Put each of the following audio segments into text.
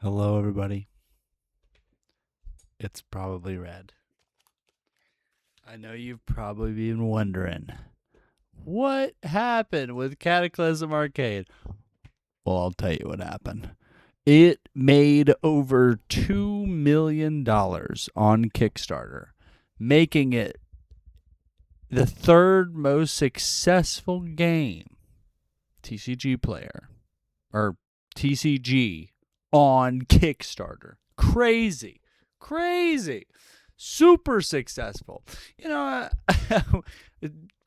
Hello, everybody. It's probably red. I know you've probably been wondering what happened with Cataclysm Arcade. Well, I'll tell you what happened. It made over $2 million on Kickstarter, making it the third most successful game TCG player or TCG on Kickstarter. Crazy, super successful.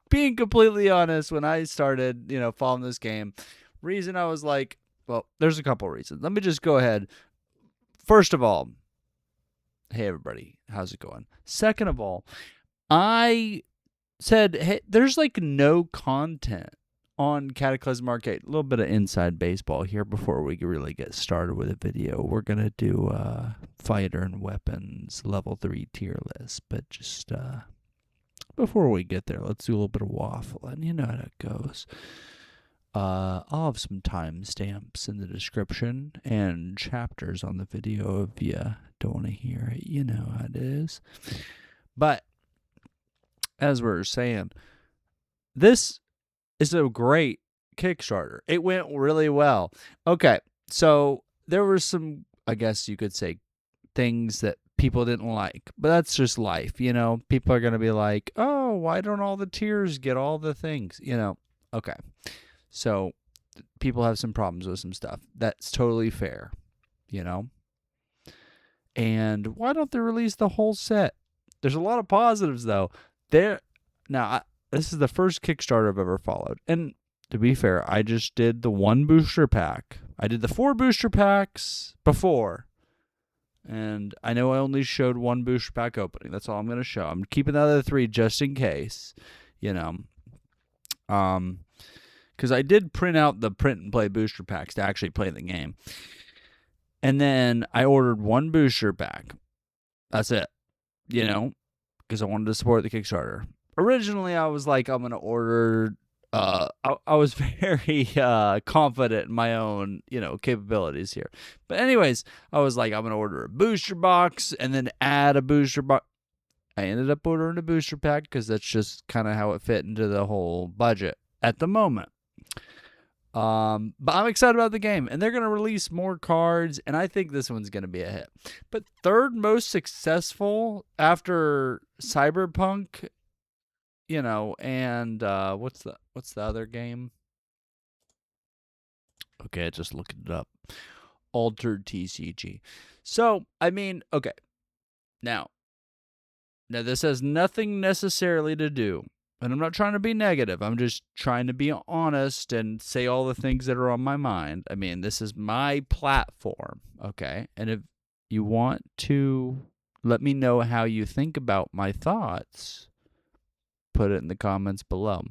Being completely honest, when I started, following this game, reason I was like, well, there's a couple reasons. Let me just go ahead. First of all, hey everybody, how's it going? Second of all, I said, hey, there's like no content on Cataclysm Arcade. A little bit of inside baseball here before we really get started with a video. We're going to do fighter and weapons level 3 tier list. But just before we get there, let's do a little bit of waffling. You know how it goes. I'll have some timestamps in the description and chapters on the video if you don't want to hear it. You know how it is. But as we were saying, this is a great Kickstarter. It went really well. Okay, so there were some, I guess you could say, things that people didn't like. But that's just life, People are going to be like, oh, why don't all the tiers get all the things? Okay. So people have some problems with some stuff. That's totally fair, And why don't they release the whole set? There's a lot of positives, though. This is the first Kickstarter I've ever followed. And to be fair, I just did the one booster pack. I did the 4 booster packs before. And I know I only showed one booster pack opening. That's all I'm going to show. I'm keeping the other 3 just in case, Because I did print out the print and play booster packs to actually play the game. And then I ordered one booster pack. That's it. Because I wanted to support the Kickstarter. Originally, I was like, I'm going to order. I was very confident in my own, capabilities here. But anyways, I was like, I'm going to order a booster box and then add a booster box. I ended up ordering a booster pack because that's just kind of how it fit into the whole budget at the moment. But I'm excited about the game, and they're going to release more cards, and I think this one's going to be a hit. But third most successful after Cyberpunk, and what's the other game? Okay, I just looked it up. Altered TCG. So, okay. Now this has nothing necessarily to do, and I'm not trying to be negative. I'm just trying to be honest and say all the things that are on my mind. This is my platform, okay? And if you want to let me know how you think about my thoughts, put it in the comments below.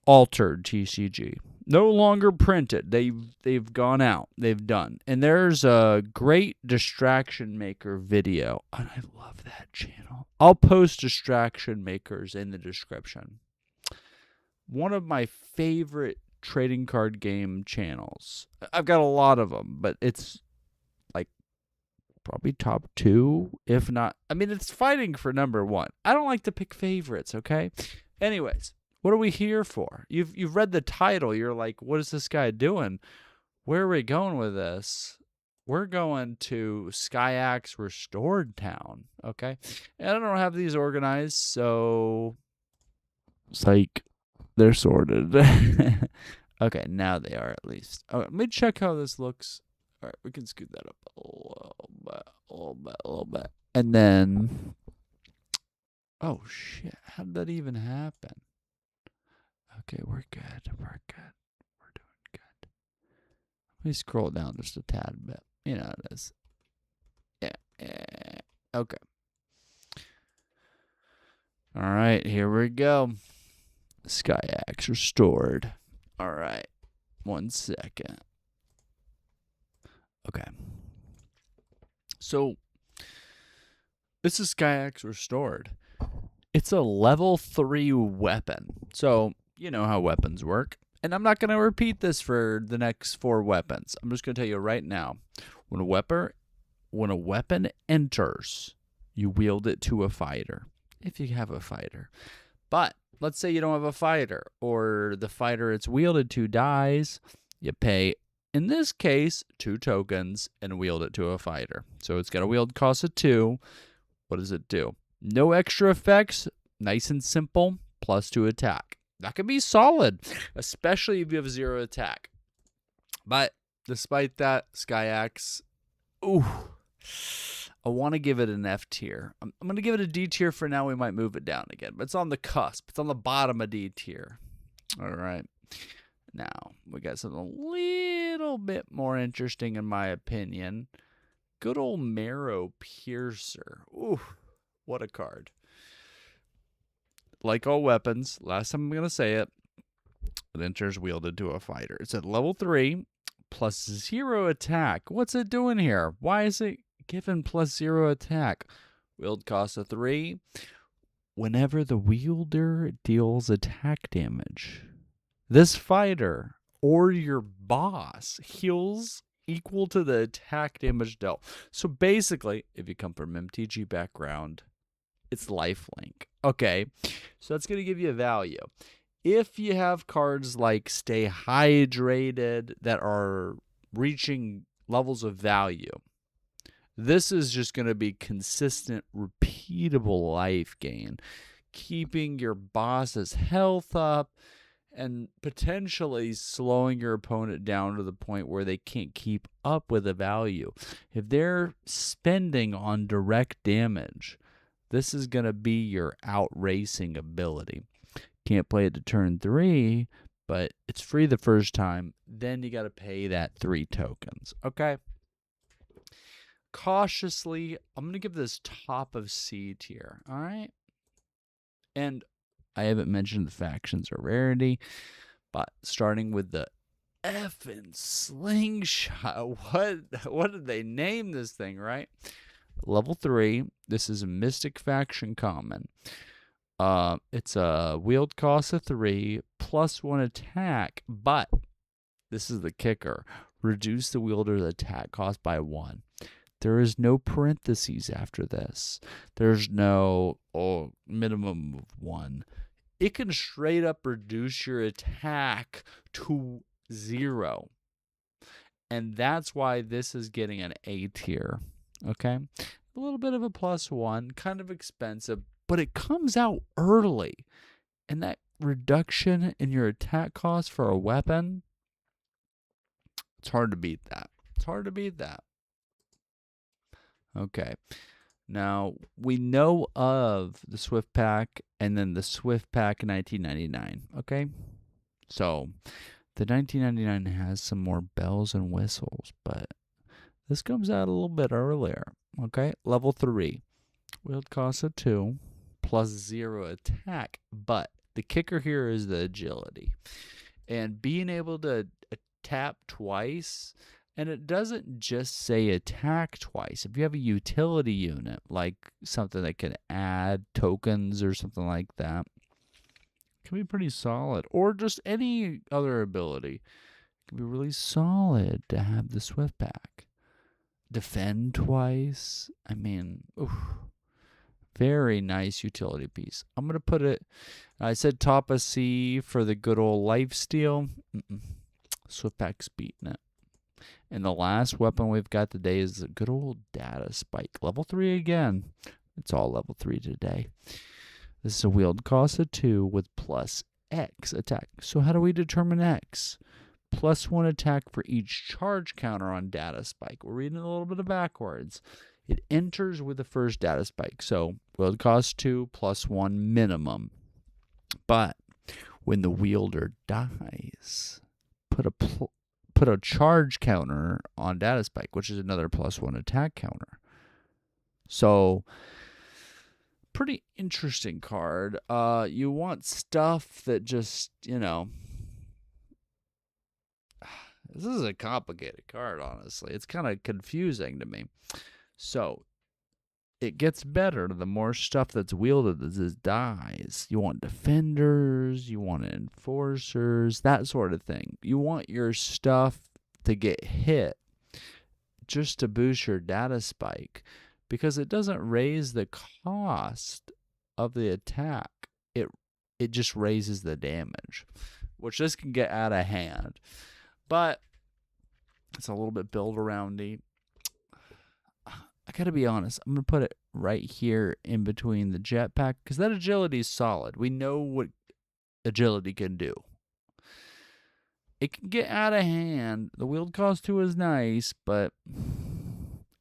Altered TCG. No longer printed. They've gone out. They've done. And there's a great Distraction Maker video. And I love that channel. I'll post Distraction Makers in the description. One of my favorite trading card game channels. I've got a lot of them, but it's like probably top 2, if not. It's fighting for number 1. I don't like to pick favorites, okay? Anyways. What are we here for? You've read the title. You're like, what is this guy doing? Where are we going with this? We're going to Skyaxe Restored Town, okay? And I don't have these organized, so psych, they're sorted. Okay, now they are at least. Okay, let me check how this looks. All right, we can scoot that up a little bit. And then, oh shit, how did that even happen? Okay, we're good. We're doing good. Let me scroll down just a tad bit. You know how it is. Yeah. Okay. All right, here we go. Skyaxe Restored. All right. 1 second. Okay. So, this is Skyaxe Restored. It's a level 3 weapon. So, you know how weapons work. And I'm not going to repeat this for the next 4 weapons. I'm just going to tell you right now. When a weapon enters, you wield it to a fighter, if you have a fighter. But let's say you don't have a fighter, or the fighter it's wielded to dies, you pay, in this case, 2 tokens and wield it to a fighter. So it's got a wield cost of 2. What does it do? No extra effects, nice and simple, +2 attack. That can be solid, especially if you have 0 attack. But despite that, Skyaxe, I want to give it an F tier. I'm going to give it a D tier for now. We might move it down again, but it's on the cusp. It's on the bottom of D tier. All right. Now, we got something a little bit more interesting in my opinion. Good old Marrow Piercer. Ooh, what a card. Like all weapons, last time I'm going to say it, it enters wielded to a fighter. It's at level 3, +0 attack. What's it doing here? Why is it given +0 attack? Wield cost of 3. Whenever the wielder deals attack damage, this fighter or your boss heals equal to the attack damage dealt. So basically, if you come from MTG background, it's lifelink. Okay, so that's going to give you a value. If you have cards like Stay Hydrated that are reaching levels of value, this is just going to be consistent, repeatable life gain, keeping your boss's health up and potentially slowing your opponent down to the point where they can't keep up with the value. If they're spending on direct damage, this is going to be your outracing ability. Can't play it to turn 3, but it's free the first time. Then you got to pay that 3 tokens. Okay? Cautiously, I'm going to give this top of C tier. All right? And I haven't mentioned the factions or rarity, but starting with the effing slingshot. What did they name this thing, right? Level 3. This is a Mystic faction common. It's a wield cost of 3, +1 attack, but this is the kicker. Reduce the wielder's attack cost by 1. There is no parentheses after this. There's no minimum of 1. It can straight up reduce your attack to 0. And that's why this is getting an A tier. Okay? A little bit of a +1, kind of expensive, but it comes out early. And that reduction in your attack cost for a weapon, it's hard to beat that. It's hard to beat that. Okay. Now, we know of the Swift Pack and then the Swift Pack 1999, okay? So, the 1999 has some more bells and whistles, but this comes out a little bit earlier, okay? Level 3. Wield cost of 2, +0 attack, but the kicker here is the agility. And being able to tap twice, and it doesn't just say attack twice. If you have a utility unit, like something that can add tokens or something like that, it can be pretty solid. Or just any other ability. It can be really solid to have the Swift Pack. Defend twice. I mean, very nice utility piece. I'm going to put it, I said top of C for the good old lifesteal. Swift Pack's beating it. And the last weapon we've got today is the good old Data Spike. Level 3 again. It's all level 3 today. This is a wield cost of 2 with +X attack. So how do we determine X? +1 attack for each charge counter on Data Spike. We're reading a little bit of backwards. It enters with the first Data Spike. So wield cost 2 +1 minimum. But when the wielder dies, put a charge counter on Data Spike, which is another +1 attack counter. So, pretty interesting card. You want stuff that just, this is a complicated card, honestly. It's kind of confusing to me. So, it gets better the more stuff that's wielded as dies. You want defenders, you want enforcers, that sort of thing. You want your stuff to get hit just to boost your data spike, because it doesn't raise the cost of the attack. It just raises the damage, which this can get out of hand. But it's a little bit build aroundy. I gotta be honest, I'm gonna put it right here in between the jetpack, because that agility is solid. We know what agility can do. It can get out of hand. The wield cost 2 is nice, but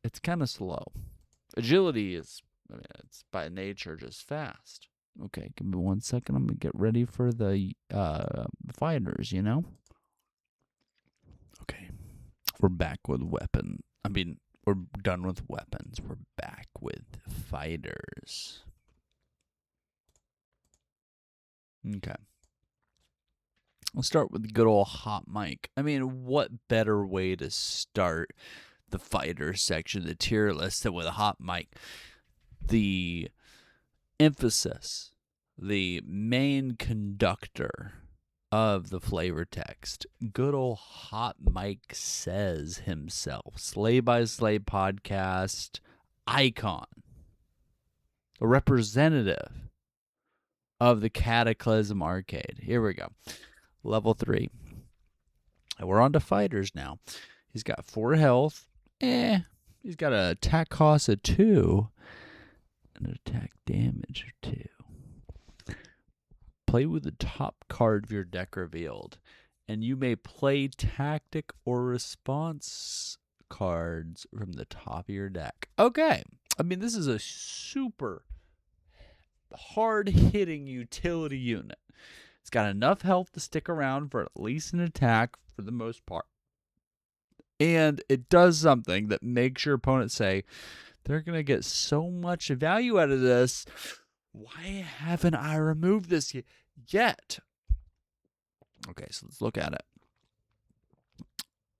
it's kind of slow. Agility is, it's by nature just fast. Okay, give me 1 second. I'm gonna get ready for the fighters, Okay, we're back with weapon. We're done with weapons. We're back with fighters. Okay. Let's start with the good old hot mic. What better way to start the fighter section of the tier list than with a hot mic? The emphasis, the main conductor of the flavor text, good old hot mic says himself. Slay by Slay podcast icon, a representative of the Cataclysm Arcade. Here we go. Level 3. And we're on to fighters now. He's got 4 health. He's got an attack cost of 2. And an attack damage of 2. Play with the top card of your deck revealed. And you may play tactic or response cards from the top of your deck. Okay. This is a super hard-hitting utility unit. It's got enough health to stick around for at least an attack for the most part. And it does something that makes your opponent say, they're going to get so much value out of this. Why haven't I removed this yet? Okay, so let's look at it.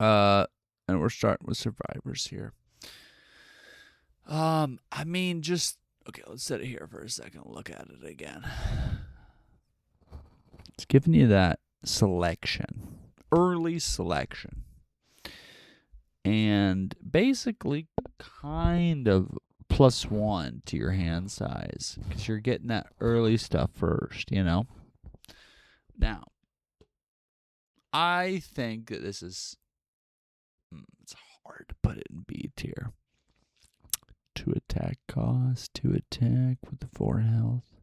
And we're starting with survivors here. Okay, let's set it here for a second. Look at it again. It's giving you that selection, early selection, and basically kind of +1 to your hand size, because you're getting that early stuff first, Now, I think that this is, it's hard to put it in B tier. 2 attack cost, 2 attack with the 4 health.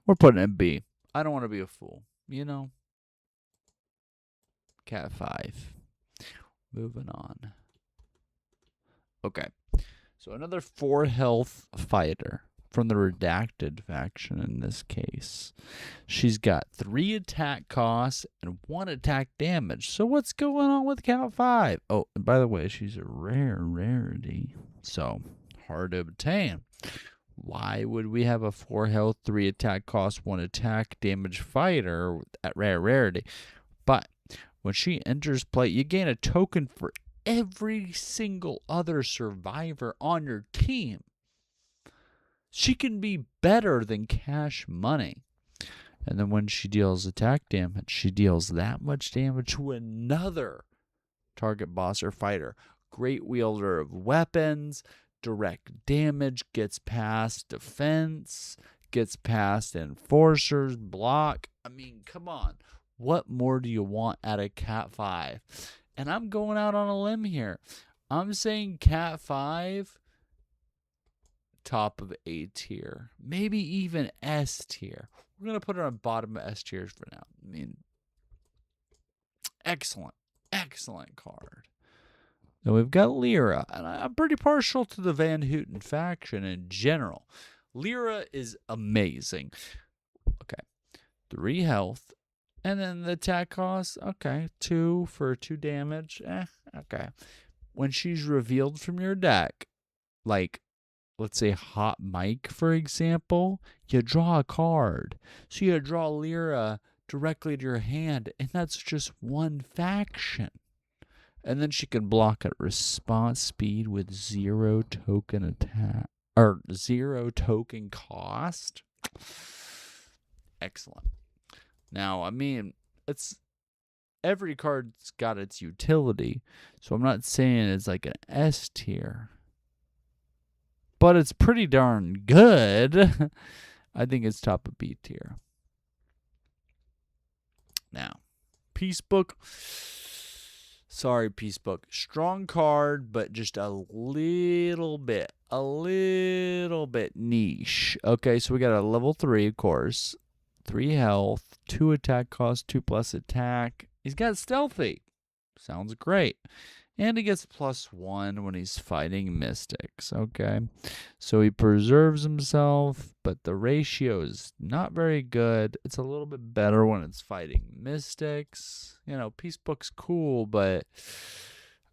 We're putting it in B. I don't want to be a fool, Cat 5. Moving on. Okay. So another 4 health fighter from the redacted faction in this case. She's got 3 attack costs and 1 attack damage. So what's going on with Cat 5? Oh, and by the way, she's a rarity. So hard to obtain. Why would we have a 4 health, 3 attack cost, 1 attack damage fighter at rarity? But when she enters play, you gain a token for every single other survivor on your team. She can be better than cash money. And then when she deals attack damage, she deals that much damage to another target boss or fighter. Great wielder of weapons. Direct damage, gets past defense, gets past enforcers, block. Come on. What more do you want out of Cat 5? And I'm going out on a limb here. I'm saying Cat 5, top of A tier. Maybe even S tier. We're going to put her on bottom of S tiers for now. Excellent card. Then we've got Lyra, and I'm pretty partial to the Van Houten faction in general. Lyra is amazing. Okay, 3 health, and then the attack cost, okay, 2 for 2 damage, okay. When she's revealed from your deck, like, let's say Hot Mike, for example, you draw a card. So you draw Lyra directly to your hand, and that's just 1 faction. And then she can block at response speed with 0 token attack. or 0 token cost. Excellent. Now, I mean, it's every card's got its utility, so I'm not saying it's like an S tier, but it's pretty darn good. I think it's top of B tier. Now, Peace Book. Sorry, Peace Book. Strong card, but just a little bit niche. Okay, so we got a level 3, of course. 3 health, 2 attack cost, 2+ attack. He's got stealthy. Sounds great. And he gets +1 when he's fighting mystics. Okay. So he preserves himself, but the ratio is not very good. It's a little bit better when it's fighting mystics. You know, Peace Book's cool, but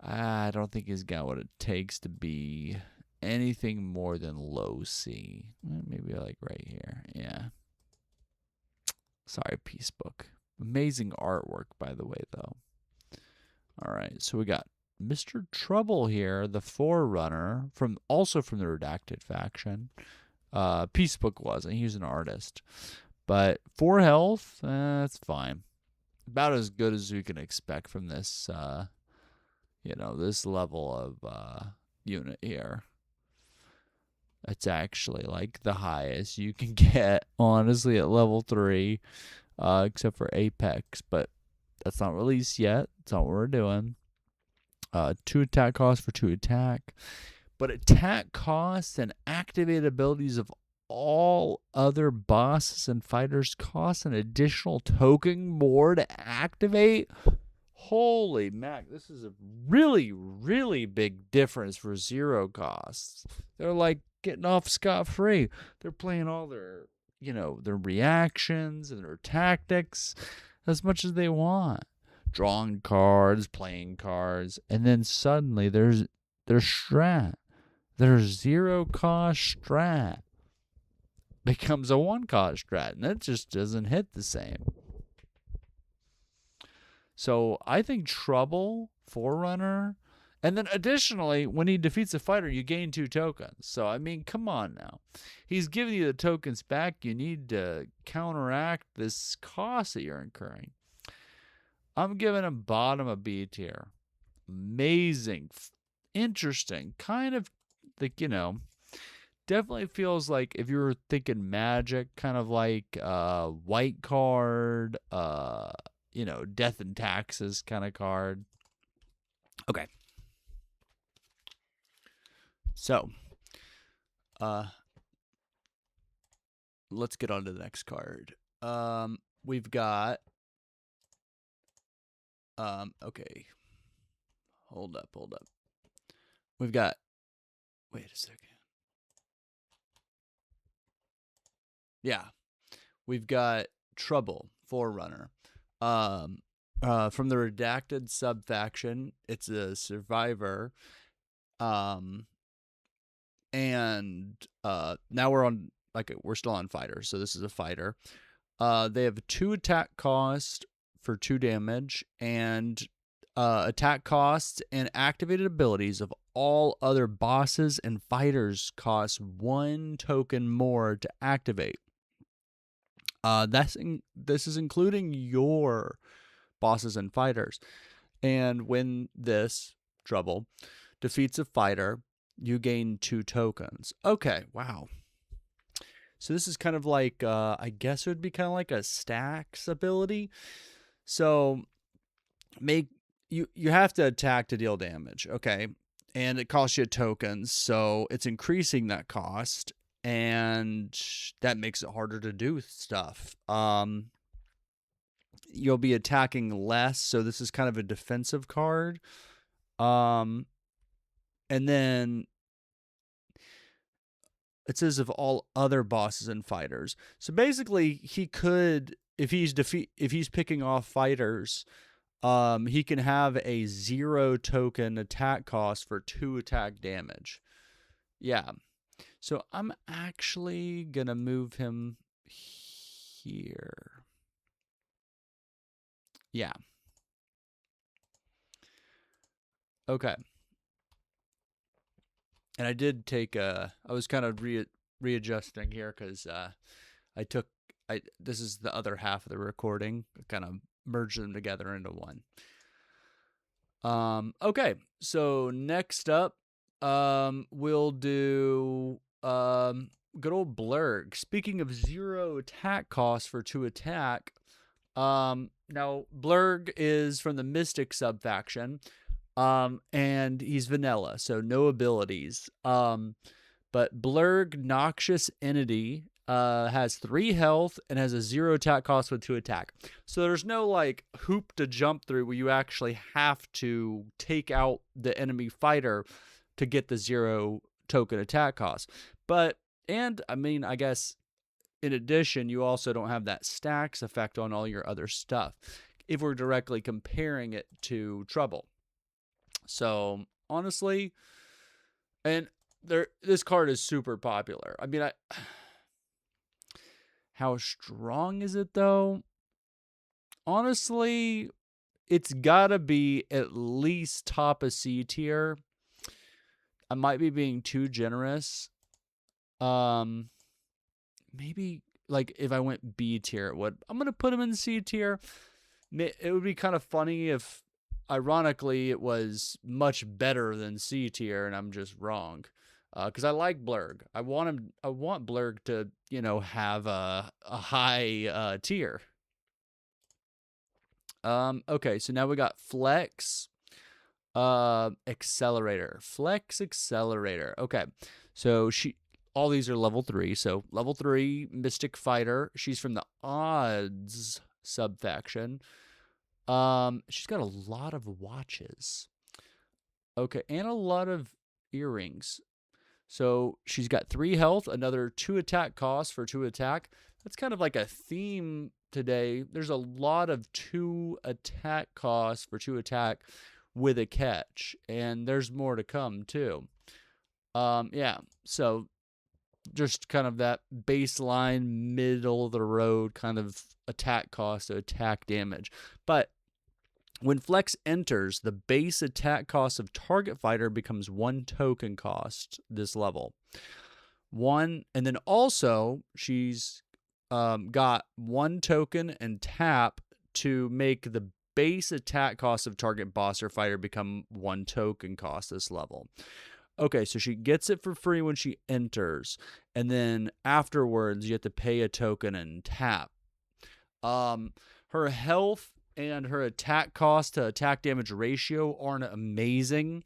I don't think he's got what it takes to be anything more than low C. Maybe like right here. Yeah. Sorry, Peace Book. Amazing artwork, by the way, though. All right, so we got Mr. Trouble here, the Forerunner, also from the Redacted faction. Peace Book wasn't. He was an artist. But 4 health, that's fine. About as good as we can expect from this, this level of unit here. It's actually like the highest you can get, honestly, at level 3, except for Apex. But that's not released yet. That's not what we're doing. 2 attack costs for 2 attack. But attack costs and activated abilities of all other bosses and fighters cost an additional token more to activate. Holy mac, this is a really, really big difference for 0 costs. They're like getting off scot-free. They're playing all their, their reactions and their tactics as much as they want. Drawing cards, playing cards, and then suddenly there's strat. Their 0 cost strat becomes a 1 cost strat, and that just doesn't hit the same. So I think Trouble, Forerunner, and then additionally, when he defeats a fighter, you gain 2 tokens. So, I mean, come on now. He's giving you the tokens back. You need to counteract this cost that you're incurring. I'm giving him bottom of B tier. Amazing. Interesting. Kind of, like, definitely feels like if you were thinking Magic, kind of like white card, Death and Taxes kind of card. Okay. So, let's get on to the next card. We've got, okay. Hold up. We've got, wait a second. Yeah. We've got Trouble, Forerunner. From the Redacted sub-faction. It's a survivor. And now we're still on fighter, so this is a fighter. They have 2 attack cost for 2 damage, and attack costs and activated abilities of all other bosses and fighters cost 1 token more to activate. This is including your bosses and fighters. And when this Trouble defeats a fighter, you gain 2 tokens. Okay, wow. So this is kind of like, I guess it would be kind of like a stacks ability. So you have to attack to deal damage, okay? And it costs you tokens, so it's increasing that cost, and that makes it harder to do stuff. You'll be attacking less, so this is kind of a defensive card. And then it says of all other bosses and fighters. So basically, he could, if he's picking off fighters, he can have a 0 token attack cost for 2 attack damage. Yeah. So I'm actually gonna move him here. Yeah. Okay. And I did take I was kind of readjusting here because this is the other half of the recording. I kind of merged them together into one. Okay, so next up, we'll do good old Blurg. Speaking of 0 attack cost for 2 attack, now Blurg is from the Mystic subfaction, and he's vanilla, so no abilities. But Blurg Noxious Entity has 3 health and has a 0 attack cost with 2 attack. So there's no like hoop to jump through where you actually have to take out the enemy fighter to get the 0 token attack cost. And I mean, I guess in addition, you also don't have that stacks effect on all your other stuff if we're directly comparing it to Trouble. So honestly, and this card is super popular. I mean, how strong is it though? Honestly, it's gotta be at least top of C tier. I might be being too generous. Maybe like if I went B tier, I'm gonna put him in C tier. It would be kind of funny if, ironically, it was much better than C tier, and I'm just wrong. Because I like Blurg. I want Blurg to, have a high tier. Okay, so now we got Flex Accelerator. Flex Accelerator. Okay, so all these are level 3. So level 3 Mystic Fighter. She's from the Odds subfaction. She's got a lot of watches. Okay, and a lot of earrings. So she's got 3 health, another 2 attack cost for 2 attack. That's kind of like a theme today. There's a lot of 2 attack costs for 2 attack with a catch, and there's more to come too. Yeah, so just kind of that baseline, middle of the road kind of attack cost, so attack damage. But when Flex enters, the base attack cost of target fighter becomes 1 token cost this level. And then also she's got 1 token and tap to make the base attack cost of target boss or fighter become 1 token cost this level. Okay, so she gets it for free when she enters, and then afterwards you have to pay a token and tap. Her health and her attack cost to attack damage ratio aren't amazing.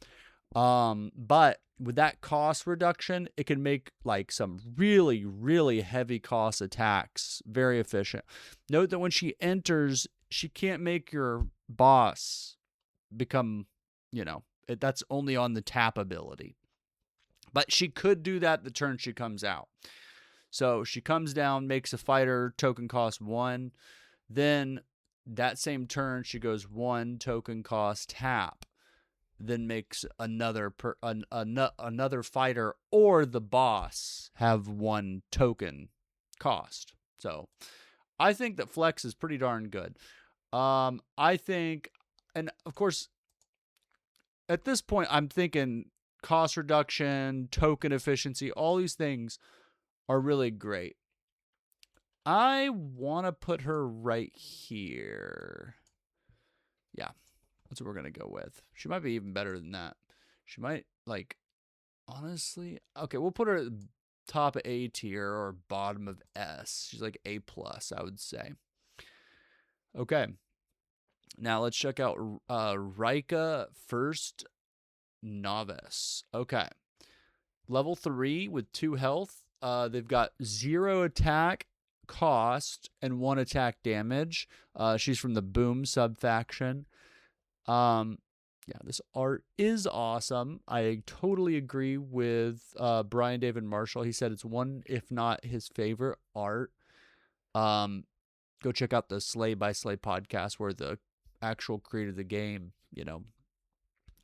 But with that cost reduction, it can make like some really, really heavy cost attacks very efficient. Note that when she enters, she can't make your boss become, that's only on the tap ability. But she could do that the turn she comes out. So she comes down, makes a fighter token cost 1. Then that same turn, she goes 1 token cost tap. Then makes another fighter or the boss have 1 token cost. So I think that Flex is pretty darn good. I think, and of course, at this point, I'm thinking cost reduction, token efficiency, all these things are really great. I want to put her right here. Yeah, that's what we're going to go with. She might be even better than that. She might, honestly, okay, we'll put her at the top of A tier or bottom of S. She's like A+, I would say. Okay. Now let's check out Rika First Novice. Okay. Level 3 with 2 health. They've got 0 attack cost and 1 attack damage. She's from the Boom subfaction. Yeah, this art is awesome. I totally agree with Brian David Marshall. He said it's one, if not his favorite art. Go check out the Slay by Slay podcast where the actual creator of the game,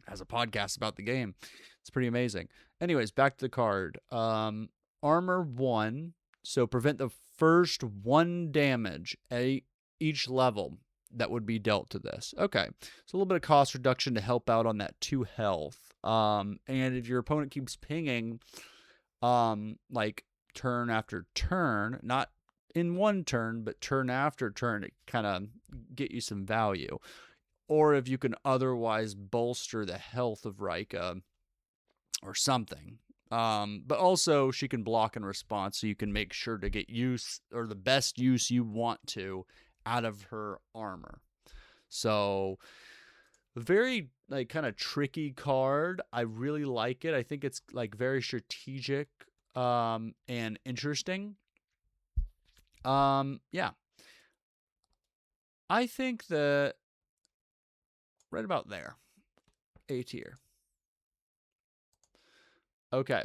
has a podcast about the game. It's pretty amazing. Anyways, back to the card. Armor 1, so prevent the first 1 damage at each level that would be dealt to this. Okay, so a little bit of cost reduction to help out on that 2 health. And if your opponent keeps pinging, like turn after turn, not in one turn, but turn after turn, it kind of get you some value. Or if you can otherwise bolster the health of Rika or something. But also she can block in response, so you can make sure to get use, or the best use you want to, out of her armor. So very like kind of tricky card. I really like it. I think it's like very strategic and interesting. Yeah. I think that right about there. A tier. Okay.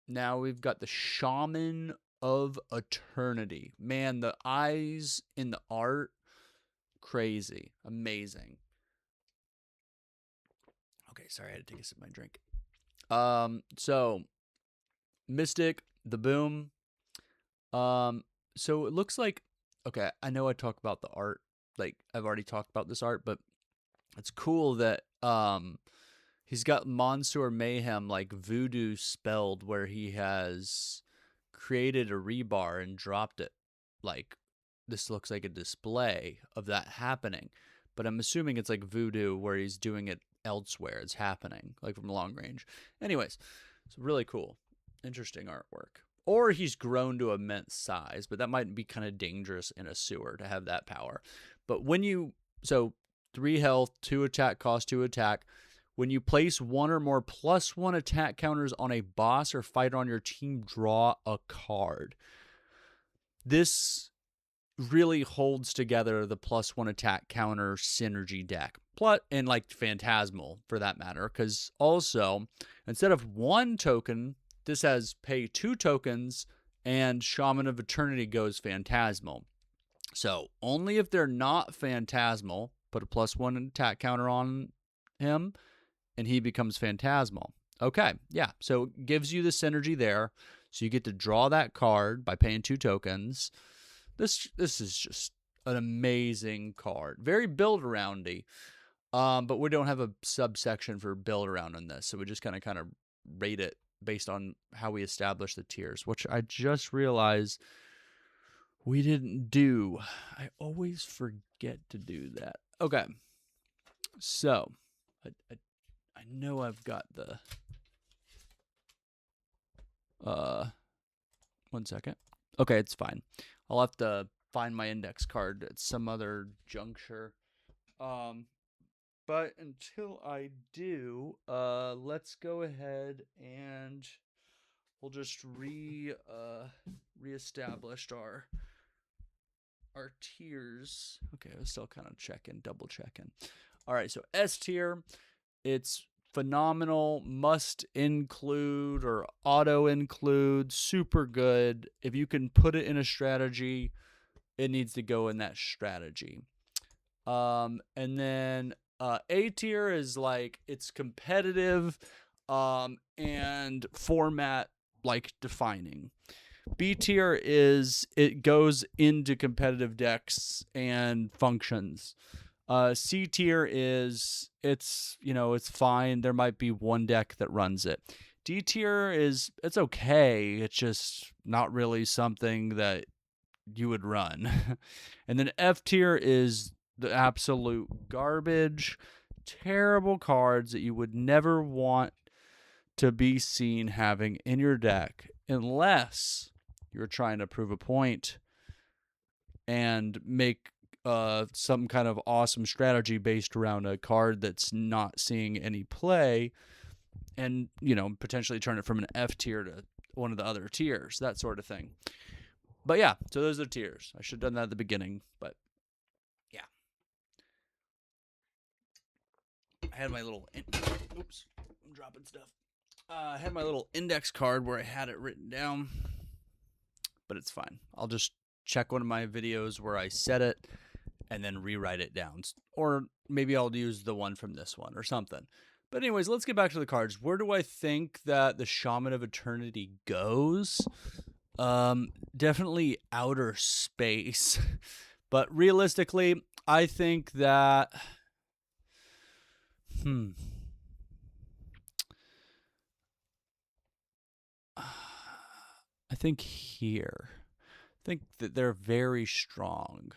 Now we've got the Shaman of Eternity. Man, the eyes in the art, crazy. Amazing. Okay, sorry, I had to take a sip of my drink. So Mystic, the Boom. So it looks like, okay, I know I talk about the art, like I've already talked about this art, but it's cool that he's got Monsoor Mayhem like voodoo spelled, where he has created a rebar and dropped it. Like this looks like a display of that happening, but I'm assuming it's like voodoo where he's doing it elsewhere. It's happening like from long range. Anyways, it's really cool, interesting artwork. Or he's grown to immense size, but that might be kind of dangerous in a sewer to have that power. But when you, so 3 health, 2 attack, cost 2 attack. When you place 1 or more +1 attack counters on a boss or fighter on your team, draw a card. This really holds together the +1 attack counter synergy deck. Plus, and like Phantasmal for that matter, because also instead of 1 token, this has pay 2 tokens, and Shaman of Eternity goes Phantasmal. So only if they're not Phantasmal, put a +1 attack counter on him, and he becomes Phantasmal. Okay, yeah, so it gives you the synergy there. So you get to draw that card by paying 2 tokens. This is just an amazing card. Very build-aroundy, but we don't have a subsection for build-around on this, so we just kind of rate it based on how we establish the tiers, which I just realized we didn't do. I always forget to do that. Okay, so I know I've got the 1 second. Okay, it's fine. I'll have to find my index card at some other juncture. But until I do, let's go ahead and we'll just reestablish our tiers. Okay, I was still kind of double checking. All right, so S tier, it's phenomenal, must include or auto include, super good. If you can put it in a strategy, it needs to go in that strategy. And then A tier is like it's competitive and format like defining. B tier is it goes into competitive decks and functions. C tier is it's fine. There might be 1 deck that runs it. D tier is it's okay. It's just not really something that you would run. And then F tier is the absolute garbage. Terrible cards that you would never want to be seen having in your deck unless you're trying to prove a point and make some kind of awesome strategy based around a card that's not seeing any play, and potentially turn it from an F tier to one of the other tiers, that sort of thing. But yeah, so those are the tiers. I should have done that at the beginning, but yeah. I had my little oops, I'm dropping stuff. I had my little index card where I had it written down, but it's fine. I'll just check one of my videos where I said it and then rewrite it down. Or maybe I'll use the one from this one or something. But anyways, let's get back to the cards. Where do I think that the Shaman of Eternity goes? Definitely outer space. But realistically, I think that I think here. I think that they're very strong,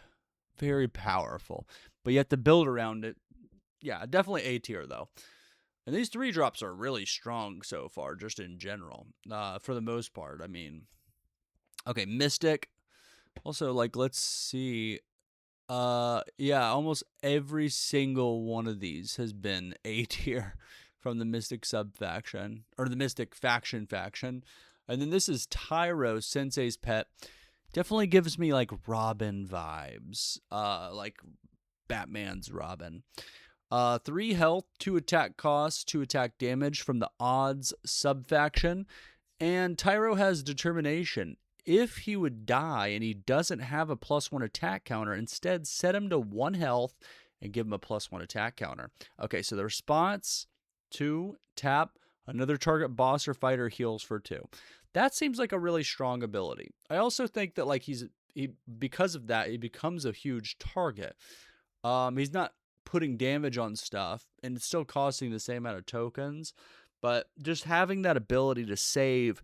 very powerful, but you have to build around it. Yeah, definitely A tier though. And these 3-drops are really strong so far, just in general. For the most part, I mean, okay, Mystic. Also, like, let's see. Yeah, almost every single one of these has been A tier from the Mystic sub faction or the Mystic faction. And then this is Tyro, Sensei's pet. Definitely gives me like Robin vibes. Like Batman's Robin. 3 health, 2 attack cost, 2 attack damage from the odds sub faction. And Tyro has determination. If he would die and he doesn't have a +1 attack counter, instead set him to 1 health and give him a +1 attack counter. Okay, so the response: 2, tap, another target boss or fighter heals for 2. That seems like a really strong ability. I also think that like he because of that, he becomes a huge target. He's not putting damage on stuff and it's still costing the same amount of tokens, but just having that ability to save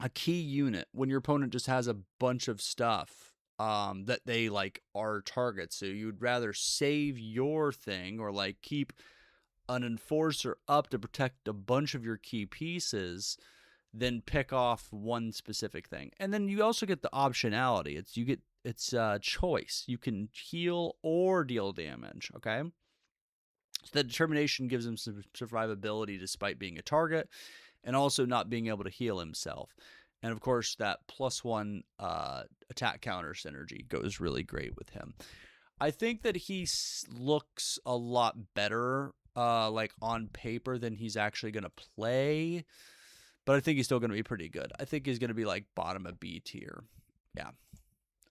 a key unit when your opponent just has a bunch of stuff that they like are targets. So you'd rather save your thing or like keep an enforcer up to protect a bunch of your key pieces than pick off one specific thing. And then you also get the optionality. It's choice. You can heal or deal damage. Okay. So the determination gives him some survivability despite being a target and also not being able to heal himself. And of course, that +1 attack counter synergy goes really great with him. I think that he looks a lot better like on paper than he's actually going to play. But I think he's still going to be pretty good. I think he's going to be like bottom of B tier. Yeah.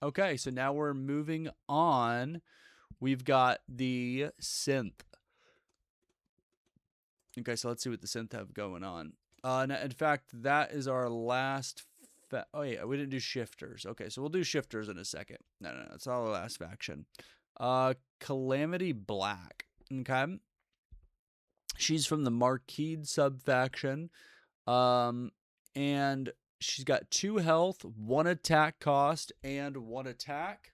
Okay, so now we're moving on. We've got the synth. Okay, so let's see what the synth have going on. In fact, that is our last. Oh yeah, we didn't do shifters. Okay, so we'll do shifters in a second. No, it's all our last faction. Calamity Black. Okay, she's from the Marquis sub faction. And she's got 2 health, 1 attack cost, and 1 attack.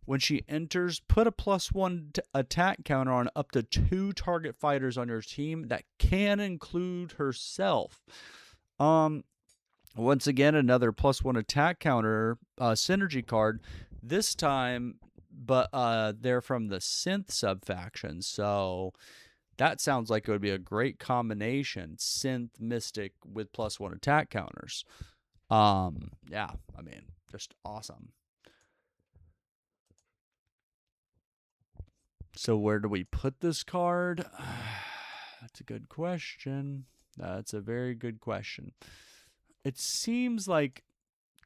When she enters, put a +1 attack counter on up to 2 target fighters on your team. That can include herself. Once again, another +1 attack counter synergy card. This time, but they're from the synth sub faction. So that sounds like it would be a great combination. Synth Mystic with +1 attack counters. Yeah, I mean, just awesome. So where do we put this card? That's a good question. That's a very good question. It seems like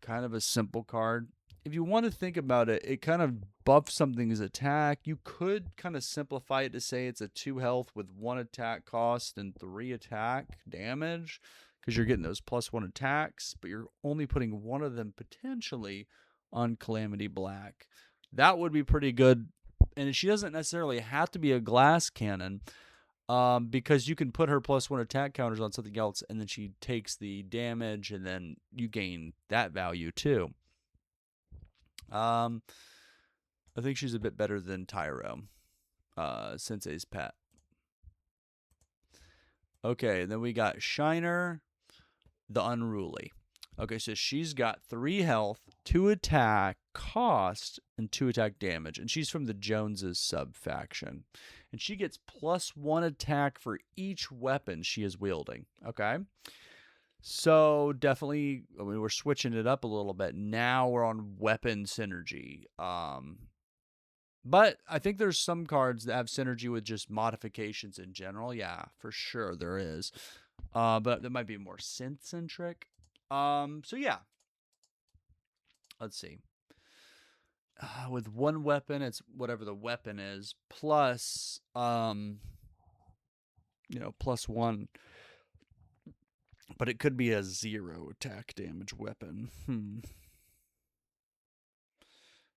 kind of a simple card. If you want to think about it, it kind of buffs something's attack. You could kind of simplify it to say it's a 2 health with 1 attack cost and 3 attack damage because you're getting those +1 attacks, but you're only putting one of them potentially on Calamity Black. That would be pretty good. And she doesn't necessarily have to be a glass cannon because you can put her +1 attack counters on something else and then she takes the damage and then you gain that value too. I think she's a bit better than Tyro, Sensei's pet. Okay, then we got Shiner, the Unruly. Okay, so she's got 3 health, 2 attack cost, and 2 attack damage. And she's from the Joneses sub faction. And she gets +1 attack for each weapon she is wielding. Okay. So definitely, I mean, we're switching it up a little bit. Now we're on weapon synergy. But I think there's some cards that have synergy with just modifications in general. Yeah, for sure there is. But that might be more synth-centric. So yeah. Let's see. With 1 weapon, it's whatever the weapon is, plus, +1. But it could be a 0 attack damage weapon.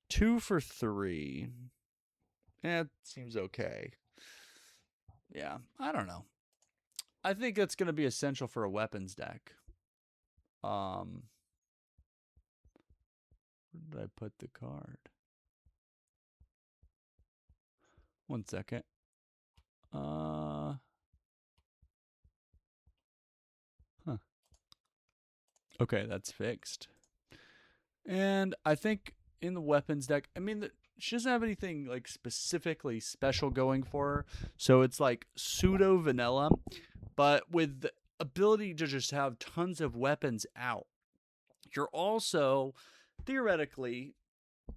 2 for 3. It seems okay. Yeah, I don't know. I think it's going to be essential for a weapons deck. Where did I put the card? One second. Huh. Okay, that's fixed. And I think in the weapons deck, I mean, she doesn't have anything like specifically special going for her. So it's like pseudo vanilla, but with the ability to just have tons of weapons out. You're also theoretically,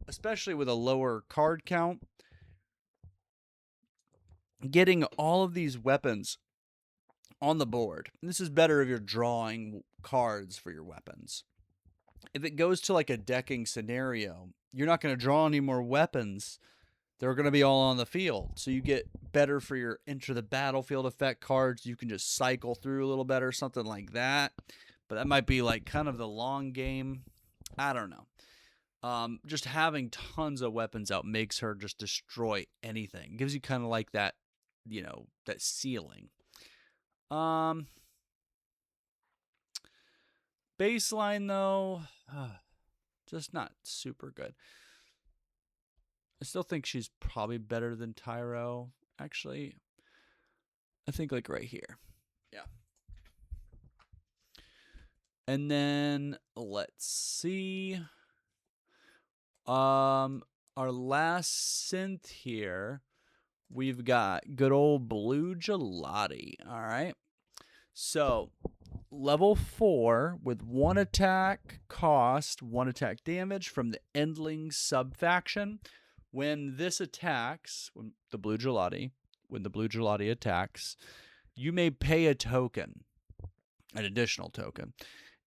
especially with a lower card count, getting all of these weapons on the board. And this is better if you're drawing cards for your weapons. If it goes to like a decking scenario, you're not going to draw any more weapons. They're going to be all on the field. So you get better for your enter the battlefield effect cards. You can just cycle through a little better, something like that. But that might be like kind of the long game. I don't know. Just having tons of weapons out makes her just destroy anything. Gives you kind of like that, that ceiling. Baseline though, just not super good. I still think she's probably better than Tyro. Actually, I think like right here. Yeah. And then let's see. Our last synth here, we've got good old Blue Gelati. All right. So level 4 with 1 attack cost, 1 attack damage from the Endling subfaction. When this attacks, when the Blue Gelati attacks, you may pay a token, an additional token.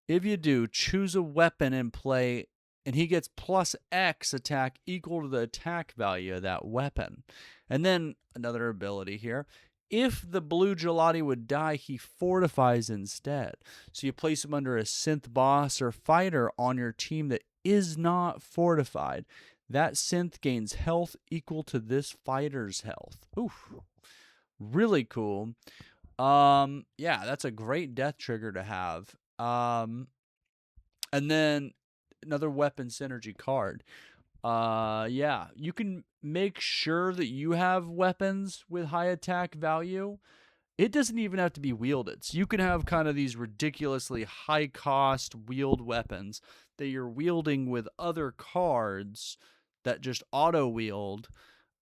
If you do, choose a weapon in play, and he gets plus X attack equal to the attack value of that weapon. And then another ability here. If the Blue Gelati would die, he fortifies instead. So you place him under a synth boss or fighter on your team that is not fortified. That synth gains health equal to this fighter's health. Oof. Really cool. Yeah, that's a great death trigger to have. And then another weapon synergy card. Yeah, you can make sure that you have weapons with high attack value. It doesn't even have to be wielded. So you can have kind of these ridiculously high cost wield weapons that you're wielding with other cards that just auto wield.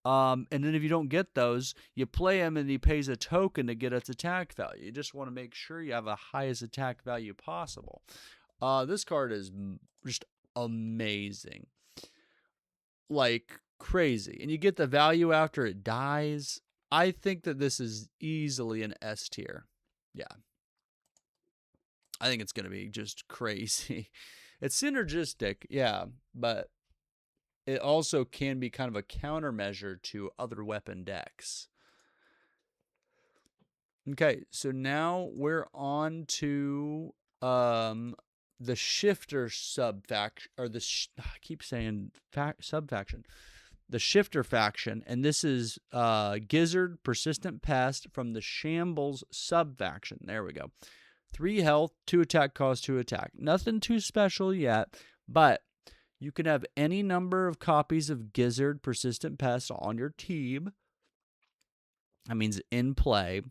And then if you don't get those, you play him and he pays a token to get its attack value. You just want to make sure you have the highest attack value possible. This card is just amazing. Like crazy. And you get the value after it dies. I think that this is easily an S tier. Yeah. I think it's going to be just crazy. It's synergistic, yeah, but it also can be kind of a countermeasure to other weapon decks. Okay, so now we're on to the shifter subfaction, or I keep saying subfaction. The shifter faction, and this is Gizzard, Persistent Pest from the Shambles subfaction. There we go. 3 health, 2 attack cost, 2 attack. Nothing too special yet, but you can have any number of copies of Gizzard, Persistent Pest on your team. That means in play.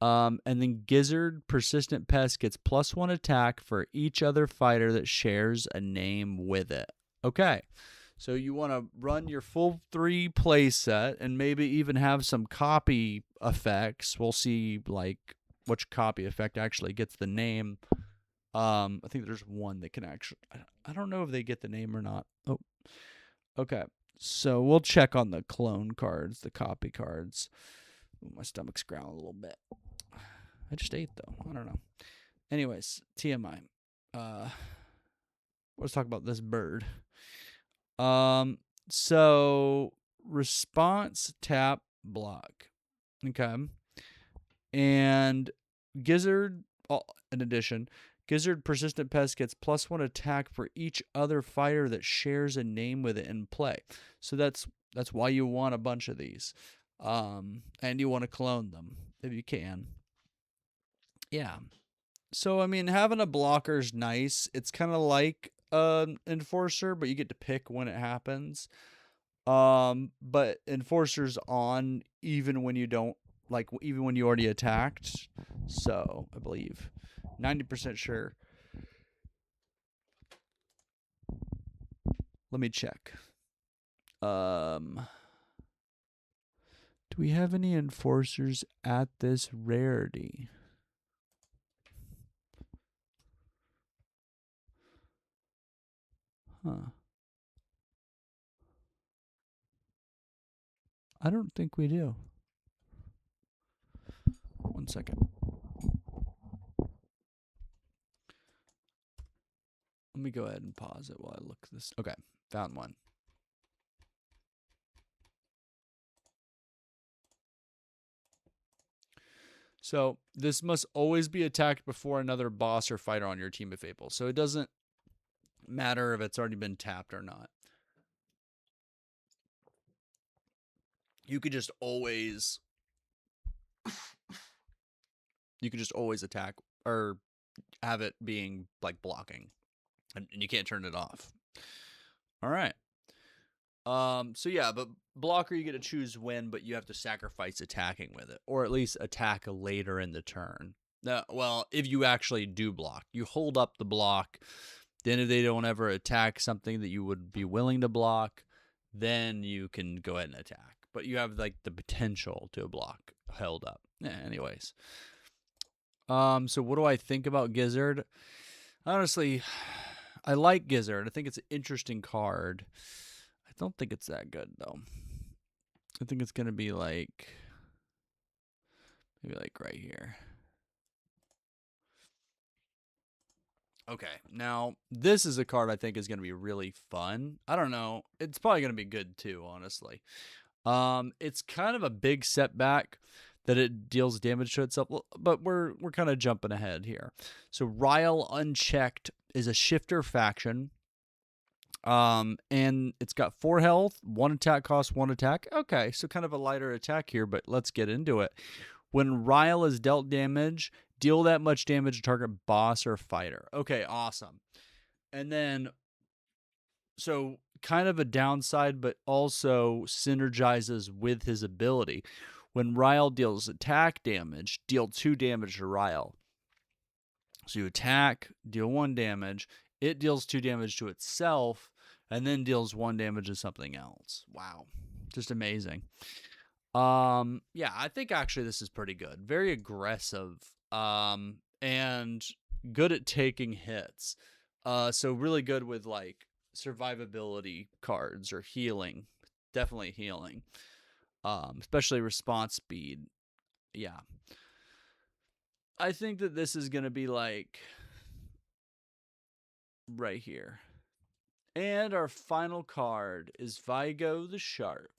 And then Gizzard, Persistent Pest gets +1 attack for each other fighter that shares a name with it. Okay, so you want to run your full 3 play set and maybe even have some copy effects. We'll see like which copy effect actually gets the name. I think there's one that can actually, I don't know if they get the name or not. Oh, okay. So we'll check on the clone cards, the copy cards. Ooh, my stomach's growling a little bit. I just ate though. I don't know. Anyways, TMI. Let's talk about this bird. So response tap block. Okay. And Gizzard, in addition, Gizzard Persistent Pest gets +1 attack for each other fighter that shares a name with it in play. So that's why you want a bunch of these. And you want to clone them if you can. Yeah. So I mean, having a blocker's nice. It's kind of like enforcer, but you get to pick when it happens. But enforcer's on even when you don't, like, even when you already attacked. So I believe 90% sure. Let me check. Do we have any enforcers at this rarity? Huh. I don't think we do. 1 second. Let me go ahead and pause it while I look this. Okay, found one. So this must always be attacked before another boss or fighter on your team if able. So it doesn't matter if it's already been tapped or not. You could just always attack or have it being like blocking, and you can't turn it off. All right. So yeah, but blocker you get to choose when, but you have to sacrifice attacking with it, or at least attack later in the turn. Well, if you actually do block, you hold up the block. Then if they don't ever attack something that you would be willing to block, then you can go ahead and attack. But you have like the potential to block held up. Anyways. So what do I think about Gizzard? Honestly, I like Gizzard. I think it's an interesting card. I don't think it's that good though. I think it's gonna be like maybe like right here. Okay, now this is a card I think is going to be really fun. I don't know. It's probably going to be good too, honestly. It's kind of a big setback that it deals damage to itself, but we're kind of jumping ahead here. So Ryle Unchecked is a shifter faction. And it's got 4 health, 1 attack cost, 1 attack. Okay, so kind of a lighter attack here, but let's get into it. When Ryle is dealt damage, deal that much damage to target boss or fighter. Okay, awesome. And then, so kind of a downside, but also synergizes with his ability. When Ryle deals attack damage, deal 2 damage to Ryle. So you attack, deal 1 damage. It deals 2 damage to itself, and then deals 1 damage to something else. Wow, just amazing. Yeah, I think actually this is pretty good. Very aggressive, and good at taking hits. So really good with like survivability cards or healing. Definitely healing. Especially response speed. Yeah. I think that this is going to be like right here. And our final card is Vigo the Sharp.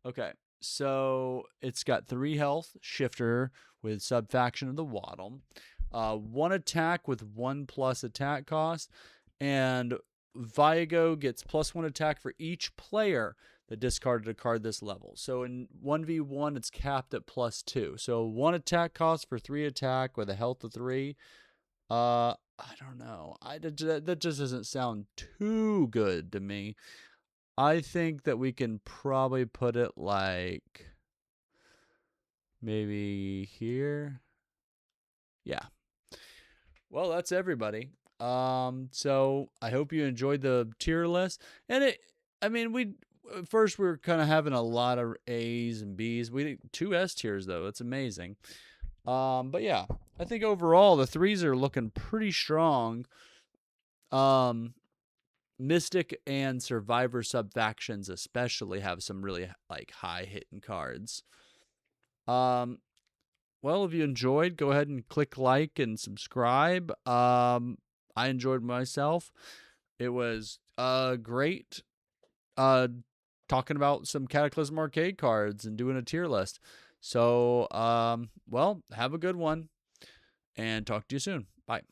Okay, so it's got 3 health, shifter with subfaction of the Waddle, 1 attack with 1+ attack cost, and Vigo gets +1 attack for each player that discarded a card this level. So in 1v1, it's capped at +2. So 1 attack cost for 3 attack with a health of 3. I don't know. That just doesn't sound too good to me. I think that we can probably put it like maybe here. Yeah. Well, that's everybody. So I hope you enjoyed the tier list. And we were kind of having a lot of A's and B's. We did 2 S tiers though. It's amazing. But yeah, I think overall the 3s are looking pretty strong. Mystic and Survivor subfactions especially have some really like high hitting cards. Well, if you enjoyed, go ahead and click like and subscribe. I enjoyed myself. It was great talking about some Cataclysm Arcade cards and doing a tier list. So, well, have a good one and talk to you soon. Bye.